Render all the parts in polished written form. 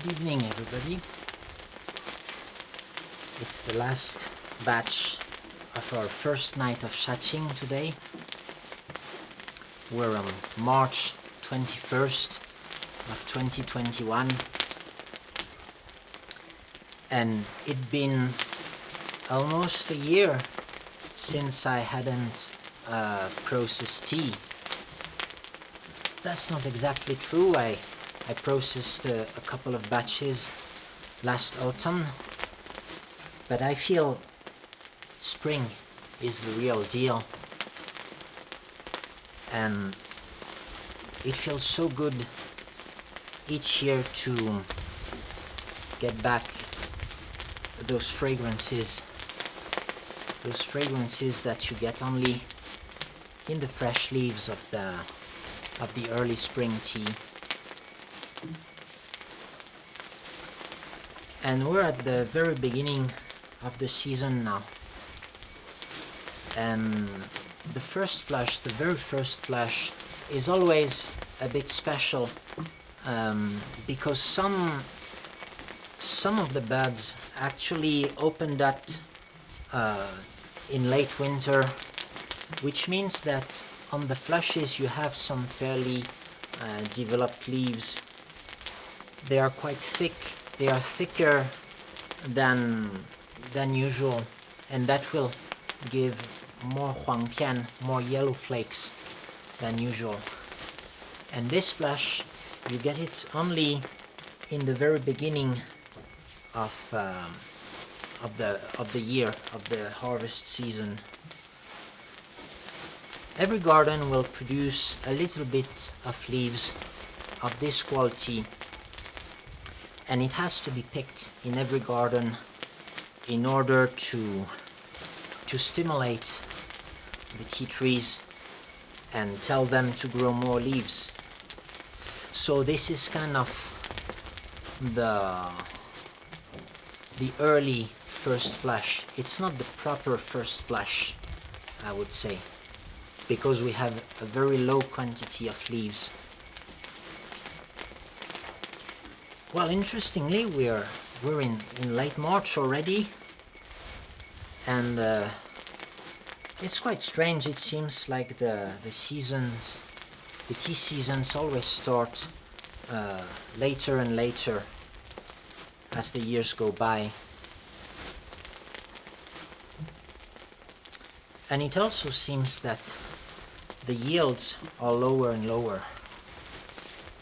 Good evening, everybody. It's the last batch of our first night of Shaching today. We're on March 21st of 2021, and it's been almost a year since I hadn't processed tea. That's not exactly true. I processed a couple of batches last autumn, but I feel spring is the real deal, and it feels so good each year to get back those fragrances that you get only in the fresh leaves of the early spring tea. And we're at the very beginning of the season now. And the very first flush is always a bit special because some of the buds actually opened up in late winter, which means that on the flushes you have some fairly developed leaves. They are quite thick. They are thicker than usual, and that will give more huangpian, more yellow flakes than usual. And this flush, you get it only in the very beginning of the year, of the harvest season. Every garden will produce a little bit of leaves of this quality, and it has to be picked in every garden in order to stimulate the tea trees and tell them to grow more leaves. So this is kind of the early first flush. It's not the proper first flush, I would say, because we have a very low quantity of leaves. Well, interestingly, we're in late March already, and it's quite strange. It seems like the tea seasons always start later and later as the years go by. And it also seems that the yields are lower and lower.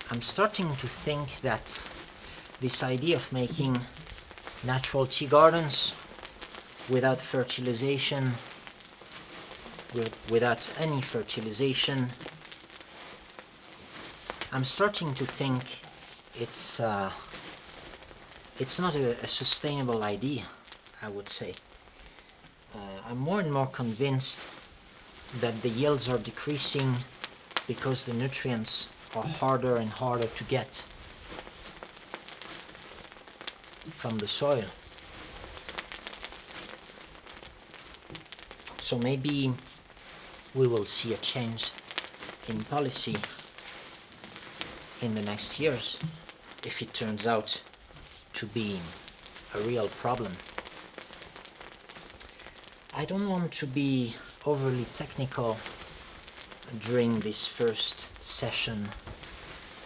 I'm starting to think that this idea of making natural tea gardens without fertilization, without any fertilization, I'm starting to think it's not a sustainable idea, I would say. I'm more and more convinced that the yields are decreasing because the nutrients are harder and harder to get from the soil. So maybe we will see a change in policy in the next years if it turns out to be a real problem. I don't want to be overly technical during this first session,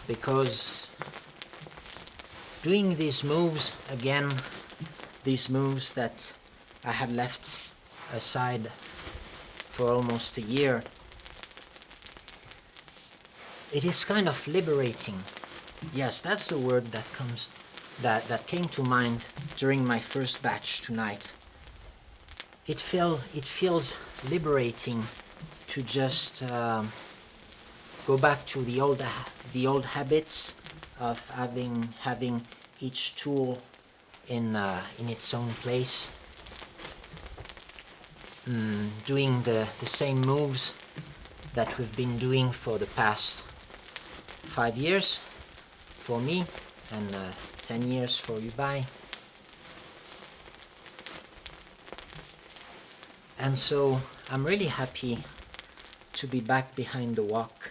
because doing these moves again, these moves that I had left aside for almost a year, it is kind of liberating. Yes, that's the word that came to mind during my first batch tonight. It feels liberating to just go back to the old habits of having each tool in its own place, doing the same moves that we've been doing for the past 5 years for me, and 10 years for Yubai. And so I'm really happy to be back behind the wok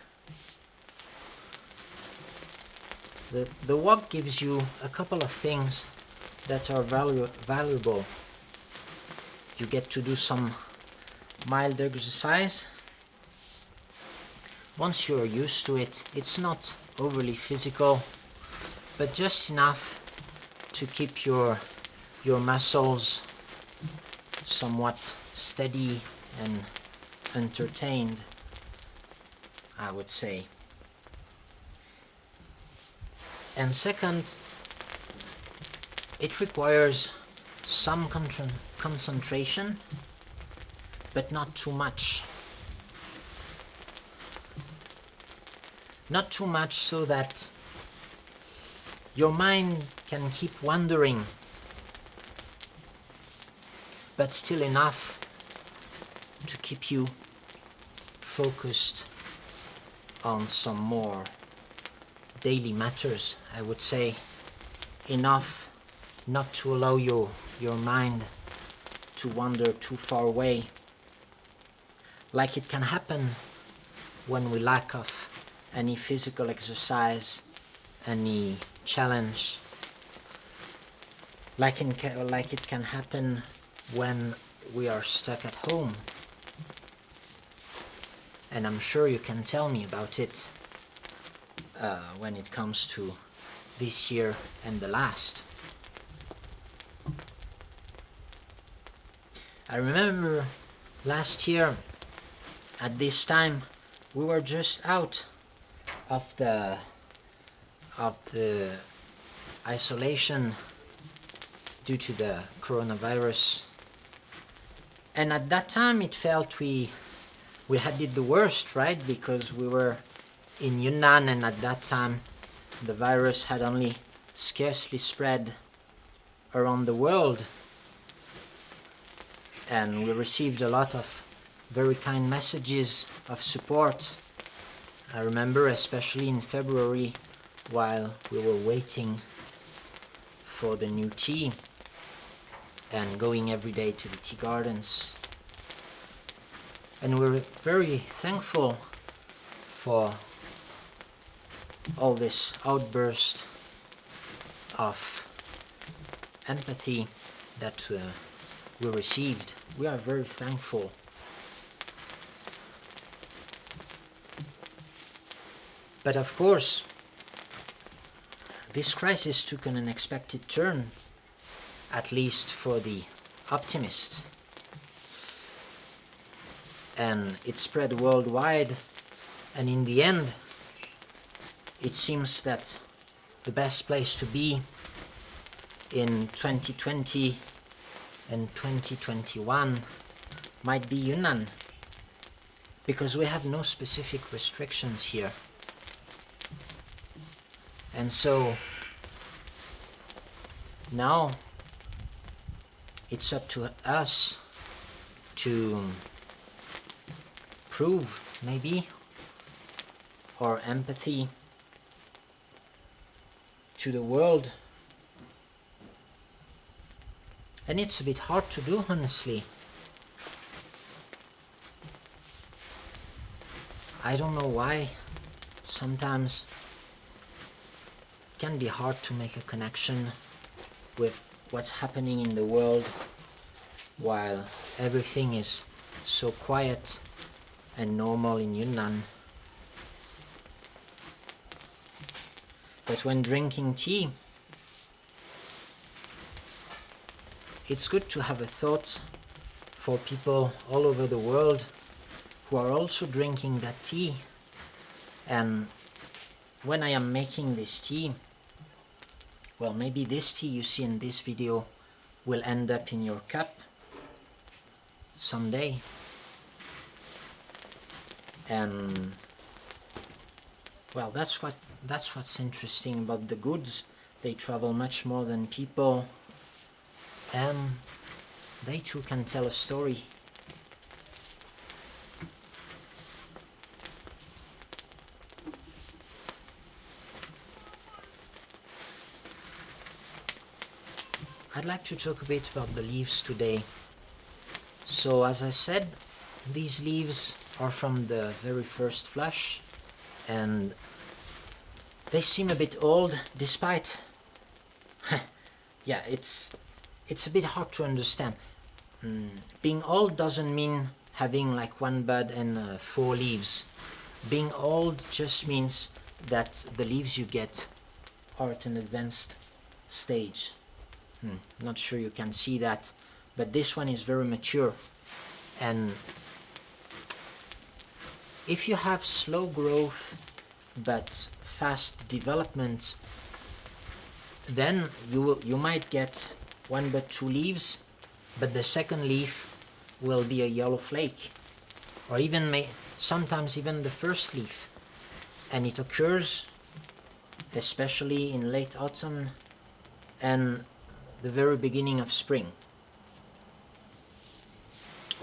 The walk gives you a couple of things that are valuable. You get to do some mild exercise. Once you're used to it, it's not overly physical, but just enough to keep your muscles somewhat steady and entertained, I would say. And second, it requires some concentration, but not too much. Not too much so that your mind can keep wandering, but still enough to keep you focused on some more daily matters, I would say. Enough not to allow your mind to wander too far away, like it can happen when we lack of any physical exercise, any challenge, like it can happen when we are stuck at home. And I'm sure you can tell me about it when it comes to this year and the last. I remember last year at this time we were just out of the isolation due to the coronavirus, and at that time it felt we had did the worst, right? Because we were in Yunnan, and at that time the virus had only scarcely spread around the world, and we received a lot of very kind messages of support. I remember especially in February, while we were waiting for the new tea and going every day to the tea gardens. And we're very thankful for all this outburst of empathy that we received. We are very thankful. But of course, this crisis took an unexpected turn, at least for the optimist. And it spread worldwide, and in the end, it seems that the best place to be in 2020 and 2021 might be Yunnan, because we have no specific restrictions here. And so now it's up to us to prove maybe our empathy to the world. And it's a bit hard to do, honestly. I don't know why. Sometimes it can be hard to make a connection with what's happening in the world while everything is so quiet and normal in Yunnan. But when drinking tea, it's good to have a thought for people all over the world who are also drinking that tea. And when I am making this tea, well, maybe this tea you see in this video will end up in your cup someday. And well, that's what's interesting about the goods. They travel much more than people, and they too can tell a story. I'd like to talk a bit about the leaves today. So as I said, these leaves are from the very first flush, and they seem a bit old, despite yeah, it's a bit hard to understand. Being old doesn't mean having like one bud and 4 leaves. Being old just means that the leaves you get are at an advanced stage. Not sure you can see that, but this one is very mature. And if you have slow growth but fast development, then you might get 1 but 2 leaves, but the second leaf will be a yellow flake, or even sometimes even the first leaf. And it occurs especially in late autumn and the very beginning of spring.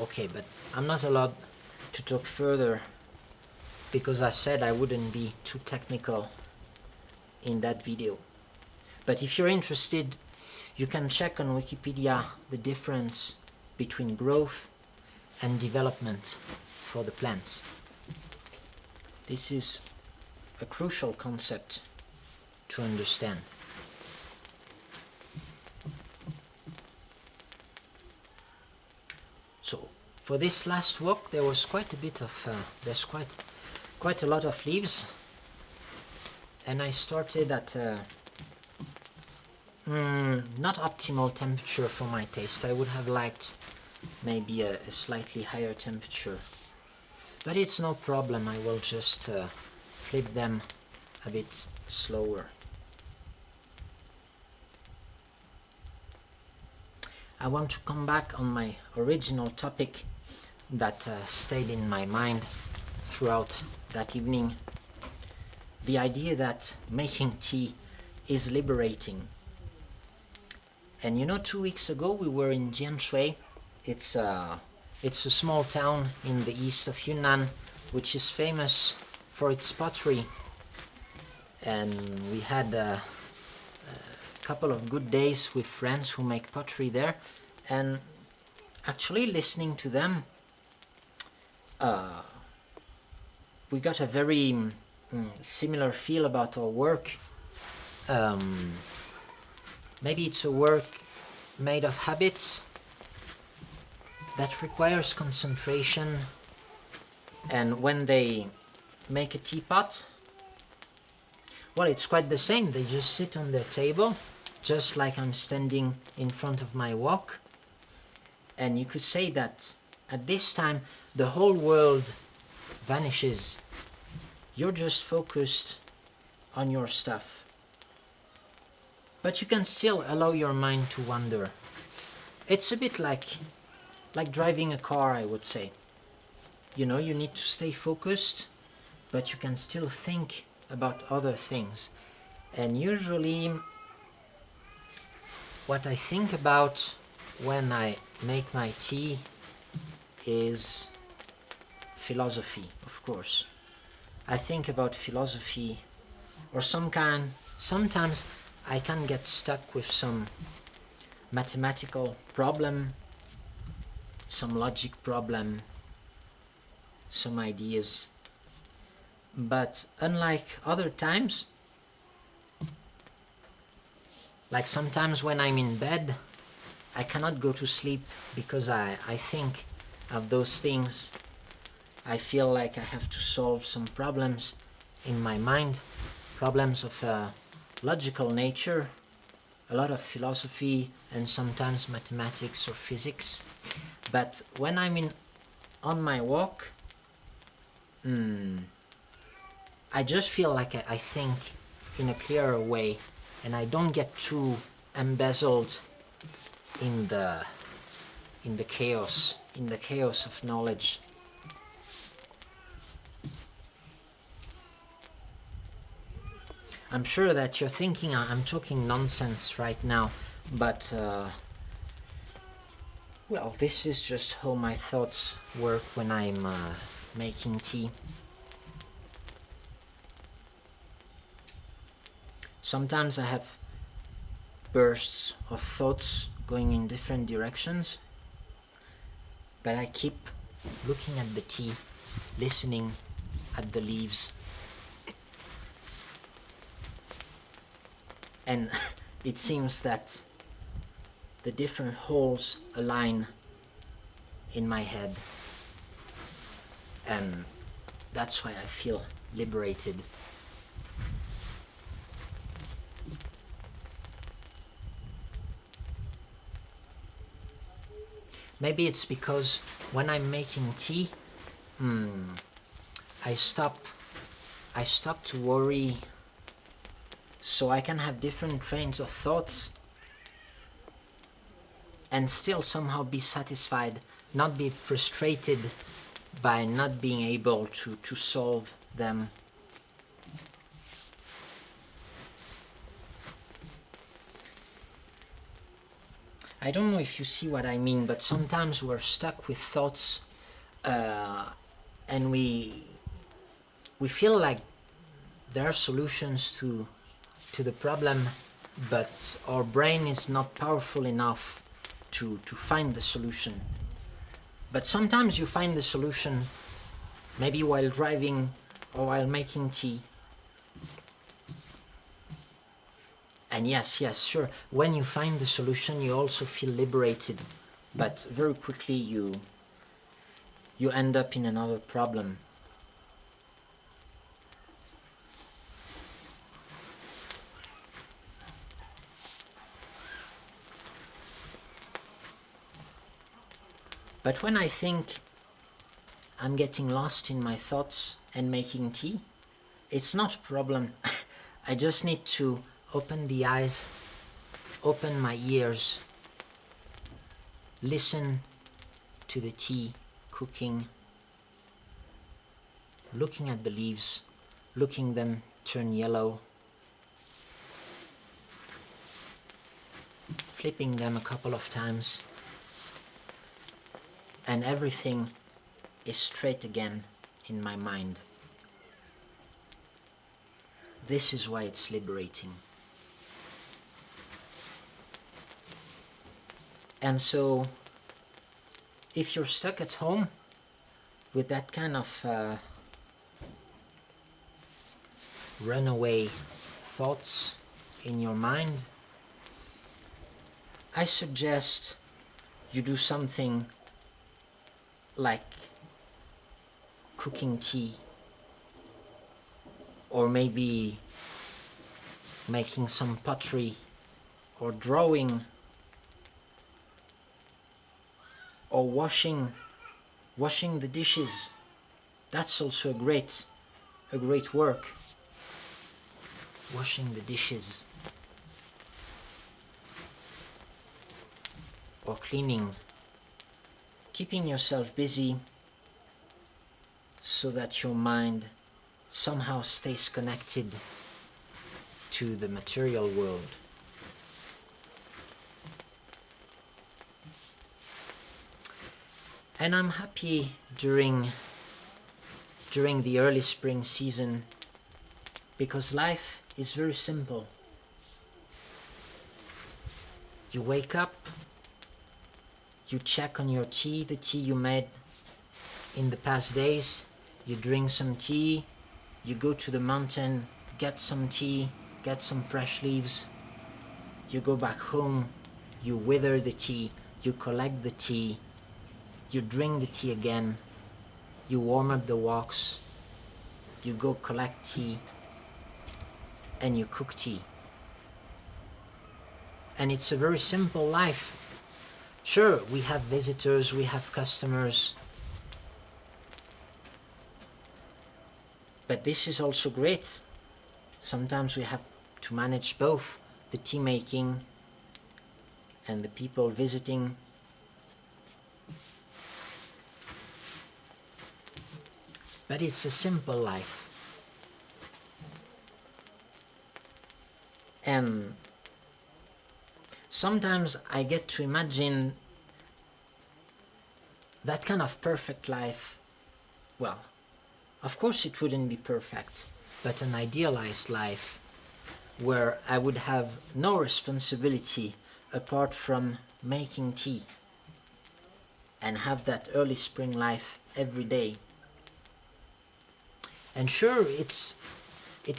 Okay, but I'm not allowed to talk further because I said I wouldn't be too technical in that video. But if you're interested, you can check on Wikipedia the difference between growth and development for the plants. This is a crucial concept to understand. So for this last walk, there was quite a bit of there's quite a lot of leaves, and I started at not optimal temperature for my taste. I would have liked maybe a slightly higher temperature, but it's no problem. I will just flip them a bit slower. I want to come back on my original topic that stayed in my mind throughout that evening. The idea that making tea is liberating. And you know, 2 weeks ago we were in Jianshui. It's a small town in the east of Yunnan, which is famous for its pottery. And we had a couple of good days with friends who make pottery there. And actually listening to them, we got a very similar feel about our work. Maybe it's a work made of habits that requires concentration, and when they make a teapot, well, it's quite the same. They just sit on their table, just like I'm standing in front of my wok, and you could say that at this time the whole world vanishes. You're just focused on your stuff. But you can still allow your mind to wander. It's a bit like driving a car, I would say. You know, you need to stay focused, but you can still think about other things. And usually, what I think about when I make my tea is philosophy, of course. I think about philosophy, or sometimes I can get stuck with some mathematical problem, some logic problem, some ideas. But unlike other times, like sometimes when I'm in bed, I cannot go to sleep because I think of those things. I feel like I have to solve some problems in my mind, problems of a logical nature, a lot of philosophy, and sometimes mathematics or physics. But when I'm on my walk, I just feel like I think in a clearer way, and I don't get too embezzled in the chaos of knowledge. I'm sure that you're thinking I'm talking nonsense right now, but well, this is just how my thoughts work when I'm making tea. Sometimes I have bursts of thoughts going in different directions, but I keep looking at the tea, listening at the leaves. And it seems that the different holes align in my head, and that's why I feel liberated. Maybe it's because when I'm making tea, I stop to worry, so I can have different trains of thoughts and still somehow be satisfied, not be frustrated by not being able to solve them. I don't know if you see what I mean, but sometimes we're stuck with thoughts, and we feel like there are solutions to the problem, but our brain is not powerful enough to find the solution. But sometimes you find the solution, maybe while driving or while making tea. And yes, sure, when you find the solution, you also feel liberated, but very quickly you end up in another problem. But when I think I'm getting lost in my thoughts and making tea, it's not a problem. I just need to open the eyes, open my ears, listen to the tea cooking, looking at the leaves, looking them turn yellow, flipping them a couple of times, and everything is straight again in my mind. This is why it's liberating. And so, if you're stuck at home with that kind of runaway thoughts in your mind, I suggest you do something like cooking tea, or maybe making some pottery, or drawing, or washing the dishes. That's also a great work. Washing the dishes, or cleaning. Keeping yourself busy so that your mind somehow stays connected to the material world. And I'm happy during the early spring season, because life is very simple. You wake up, you check on your tea, the tea you made in the past days, you drink some tea, you go to the mountain, get some tea, get some fresh leaves, you go back home, you wither the tea, you collect the tea, you drink the tea again, you warm up the woks, you go collect tea, and you cook tea. And it's a very simple life. Sure, we have visitors, we have customers, but this is also great. Sometimes we have to manage both the tea making and the people visiting. But it's a simple life. And sometimes I get to imagine that kind of perfect life. Well, of course it wouldn't be perfect, but an idealized life where I would have no responsibility apart from making tea, and have that early spring life every day. And sure, it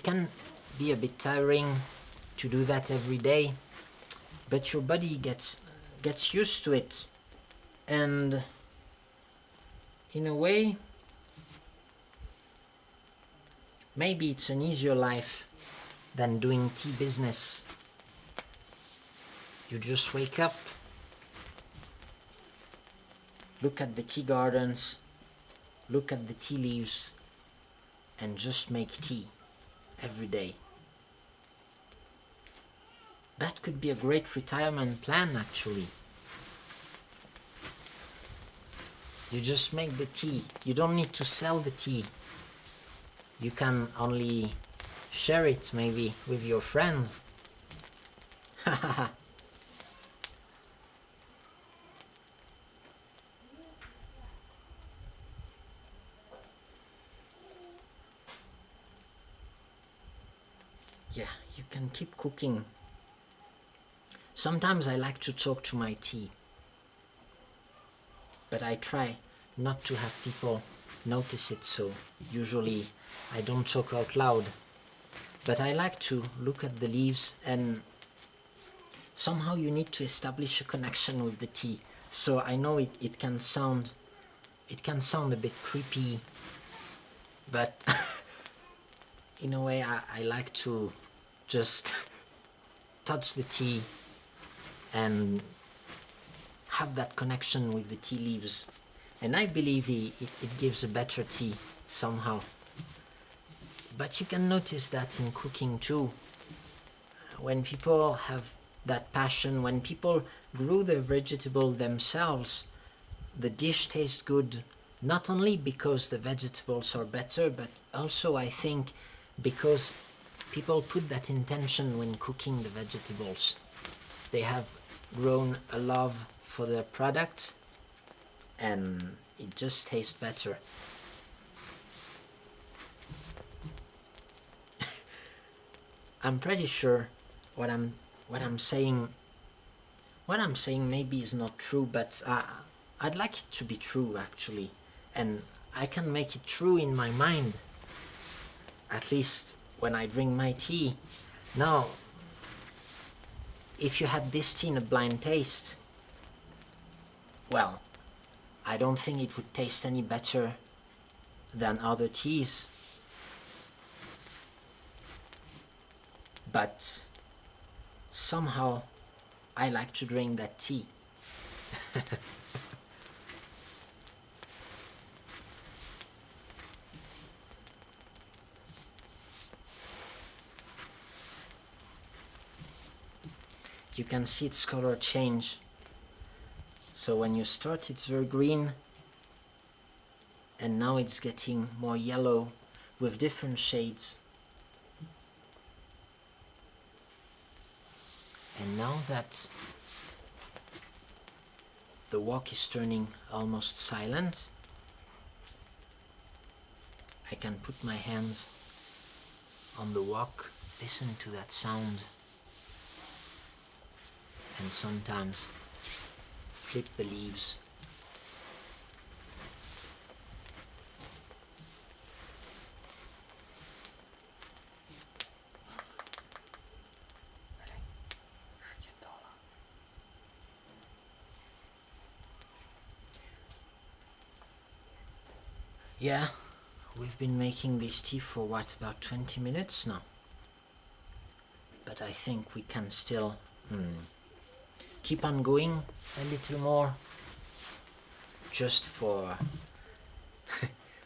can be a bit tiring to do that every day, but your body gets used to it, and in a way maybe it's an easier life than doing tea business. You just wake up, look at the tea gardens, look at the tea leaves, and just make tea every day. That could be a great retirement plan, actually. You just make the tea. You don't need to sell the tea. You can only share it maybe with your friends. Yeah, you can keep cooking. Sometimes I like to talk to my tea, but I try not to have people notice it, so usually I don't talk out loud. But I like to look at the leaves, and somehow you need to establish a connection with the tea. So I know it can sound a bit creepy, but in a way I like to just touch the tea and have that connection with the tea leaves, and I believe it gives a better tea somehow. But you can notice that in cooking too. When people have that passion, when people grew the vegetable themselves, the dish tastes good, not only because the vegetables are better, but also I think because people put that intention when cooking the vegetables. They have grown a love for their products, and it just tastes better. I'm pretty sure what I'm saying maybe is not true, but I'd like it to be true, actually, and I can make it true in my mind, at least when I drink my tea. Now, if you had this tea in a blind taste, well, I don't think it would taste any better than other teas. But somehow I like to drink that tea. You can see its color change. So when you start it's very green, and now it's getting more yellow with different shades. And now that the wok is turning almost silent, I can put my hands on the wok, listen to that sound, and sometimes flip the leaves. Yeah, we've been making this tea for what, about 20 minutes now? But I think we can still keep on going a little more, just for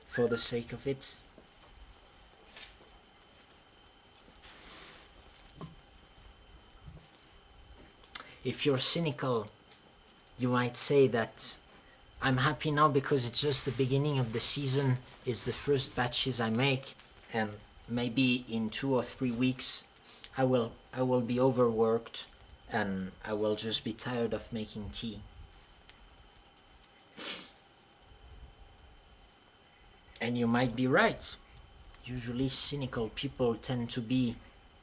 for the sake of it. If you're cynical, you might say that I'm happy now because it's just the beginning of the season, it's the first batches I make, and maybe in 2 or 3 weeks I will be overworked and I will just be tired of making tea. And you might be right. Usually cynical people tend to be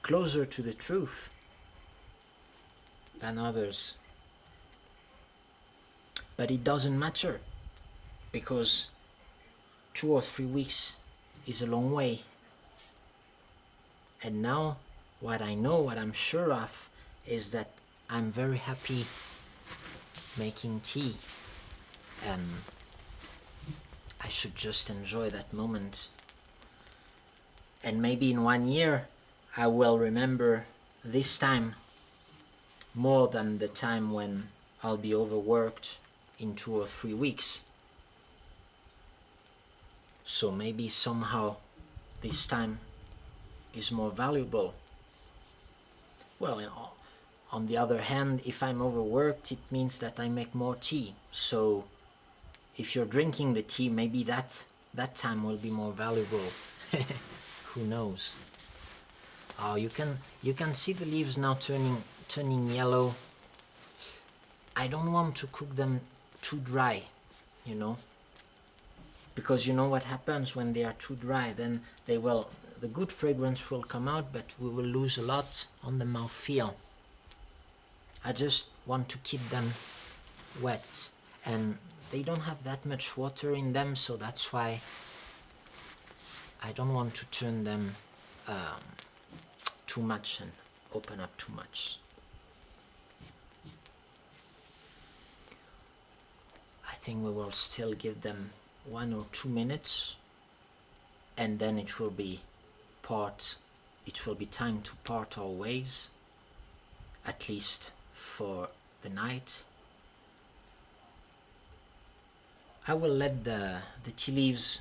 closer to the truth than others. But it doesn't matter, because 2 or 3 weeks is a long way. And now what I know, what I'm sure of, is that I'm very happy making tea, and I should just enjoy that moment. And maybe in 1 year I will remember this time more than the time when I'll be overworked in 2 or 3 weeks. So maybe somehow this time is more valuable. Well, on the other hand, if I'm overworked, it means that I make more tea. So if you're drinking the tea, maybe that time will be more valuable. Who knows? Oh, you can see the leaves now turning yellow. I don't want to cook them too dry, you know, because you know what happens when they are too dry. Then the good fragrance will come out, but we will lose a lot on the mouthfeel. I just want to keep them wet, and they don't have that much water in them, so that's why I don't want to turn them too much and open up too much. I think we will still give them 1 or 2 minutes, and then it will be time to part our ways, at least for the night. I will let the tea leaves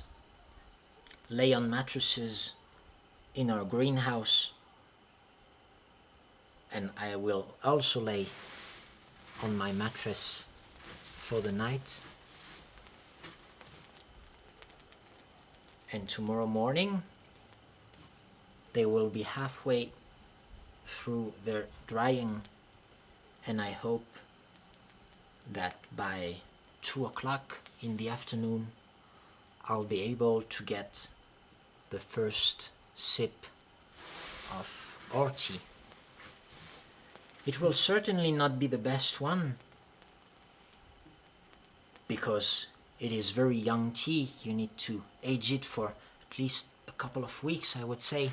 lay on mattresses in our greenhouse, and I will also lay on my mattress for the night. And tomorrow morning they will be halfway through their drying, and I hope that by 2 o'clock in the afternoon I'll be able to get the first sip of our tea. It will certainly not be the best one, because it is very young tea. You need to age it for at least a couple of weeks, I would say.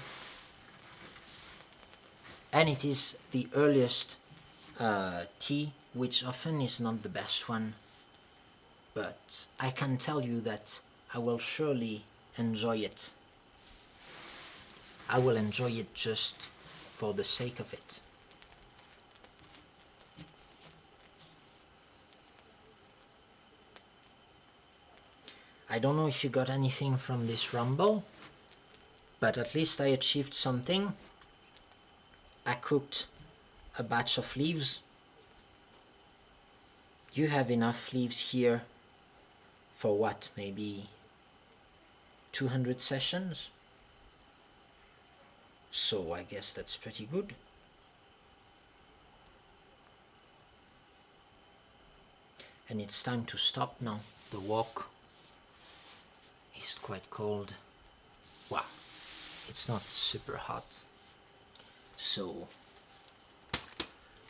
And it is the earliest tea, which often is not the best one. But I can tell you that I will surely enjoy it. I will enjoy it just for the sake of it. I don't know if you got anything from this rumble, but at least I achieved something. I cooked a batch of leaves. You have enough leaves here for what, maybe 200 sessions? So I guess that's pretty good. And it's time to stop now. The walk is quite cold. Wow, it's not super hot. So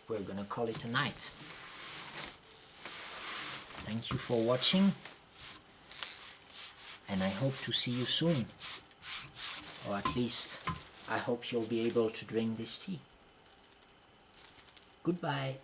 we're gonna call it a night. Thank you for watching, and I hope to see you soon. Or at least I hope you'll be able to drink this tea. Goodbye.